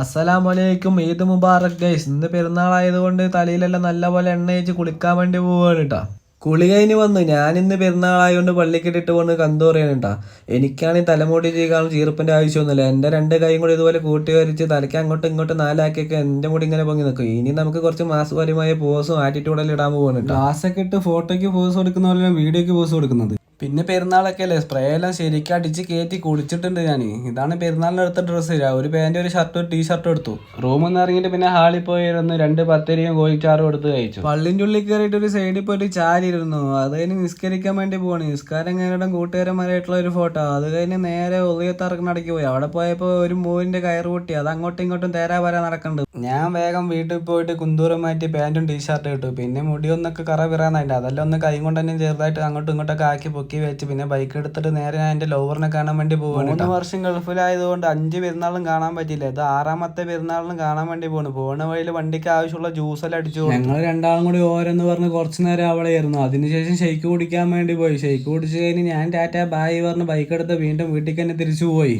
അസ്സലാമലൈക്കും, ഈദ് മുബാറക് ഗൈസ്. ഇന്ന് പെരുന്നാളായതുകൊണ്ട് തലയിലെല്ലാം നല്ലപോലെ എണ്ണ തേച്ച് കുളിക്കാൻ വേണ്ടി പോവുകയാണ് കേട്ടാ. കുളി കഴിഞ്ഞ് വന്ന് ഞാനിന്ന് പെരുന്നാളായതുകൊണ്ട് പള്ളിക്കിട്ടിട്ട് വന്ന് കന്തൂറിയാണ് കേട്ടാ. എനിക്കാണെങ്കിൽ തലമുടി ചെയ്യാൻ ചീർപ്പിന്റെ ആവശ്യമൊന്നുമില്ല. എൻ്റെ രണ്ട് കൈയും കൂടി ഇതുപോലെ കൂട്ടി വരിച്ച് തലയ്ക്ക് അങ്ങോട്ടും ഇങ്ങോട്ടും നാലാക്കിയൊക്കെ എൻ്റെ മുടി ഇങ്ങനെ പൊങ്ങി നിൽക്കും. ഇനി നമുക്ക് കുറച്ച് മാസപരമായ പോസും ആറ്റിറ്റ്യൂഡെല്ലാം ഇടാൻ പോവാണ് കേട്ടോ. ഗ്ലാസ്സൊക്കെ ഇട്ട് ഫോട്ടോയ്ക്ക് പോസ് കൊടുക്കുന്ന പോലെ വീഡിയോയ്ക്ക് പോസ് കൊടുക്കുന്നത്. പിന്നെ പെരുന്നാളൊക്കെ അല്ലേ, സ്പ്രേ എല്ലാം ശരിക്കും അടിച്ച് കയറ്റി കുളിച്ചിട്ടുണ്ട് ഞാൻ. ഇതാണ് പെരുന്നാളിന് എടുത്ത ഡ്രസ്സ്. ഒരു പാൻറ്, ഒരു ഷർട്ട്, ഒരു ടീഷർട്ടും എടുത്തു. റൂമിൽ നിന്ന് ഇറങ്ങിയിട്ട് പിന്നെ ഹാളിൽ പോയിരുന്നു 2 പത്തരിയും കോഴിച്ചാറും എടുത്ത് കഴിച്ചു. പള്ളിൻ്റെ ഉള്ളിൽ കയറിയിട്ട് ഒരു സൈഡിൽ പോയിട്ട് ചാരിയിരുന്നു. അത് കഴിഞ്ഞ് നിസ്കരിക്കാൻ വേണ്ടി പോവാണ്. നിസ്കാരം കഴിഞ്ഞിട്ട് കൂട്ടുകാരന്മാരായിട്ടുള്ള ഒരു ഫോട്ടോ. അത് കഴിഞ്ഞ് നേരെ ഉദയത്തറക്കണടക്കി പോയി. അവിടെ പോയപ്പോൾ ഒരു മൂവിൻ്റെ കയറ് പൊട്ടി. അത് അങ്ങോട്ടും ഇങ്ങോട്ടും തേരാ വരാൻ നടക്കുന്നുണ്ട്. ഞാൻ വേഗം വീട്ടിൽ പോയിട്ട് കുന്തൂരം മാറ്റി പാൻറ്റും ടീഷർട്ടും ഇട്ടു. പിന്നെ മുടിയൊന്നൊക്കെ കറ വിറാനായിട്ട് അതെല്ലാം ഒന്ന് കൈ കൊണ്ട് തന്നെ ചെറുതായിട്ട് അങ്ങോട്ടും ഇങ്ങോട്ടൊക്കെ ആക്കി പൊക്കി വെച്ച് പിന്നെ ബൈക്ക് എടുത്തിട്ട് നേരെ ഞാൻ എൻ്റെ ലവറിനെ കാണാൻ വേണ്ടി പോവാണ്. 3 വർഷം ഗൾഫിലായതുകൊണ്ട് 5 പെരുന്നാളും കാണാൻ പറ്റില്ല. ഇത് 6ാമത്തെ പെരുന്നാളിനും കാണാൻ വേണ്ടി പോണ വഴിയിൽ വണ്ടിക്ക് ആവശ്യമുള്ള ജ്യൂസെല്ലാം അടിച്ചു. ഞങ്ങൾ രണ്ടാളും കൂടി ഓരോന്ന് പറഞ്ഞ് കുറച്ച് നേരം അവിടെയായിരുന്നു. അതിനുശേഷം ഷെയ്ക്ക് കുടിക്കാൻ വേണ്ടി പോയി. ഷെയ്ക്ക് കുടിച്ച് കഴിഞ്ഞ് ഞാൻ ടാറ്റ ബായ് പറഞ്ഞ് ബൈക്ക് എടുത്ത് വീണ്ടും വീട്ടിൽ തന്നെ തിരിച്ചു പോയി.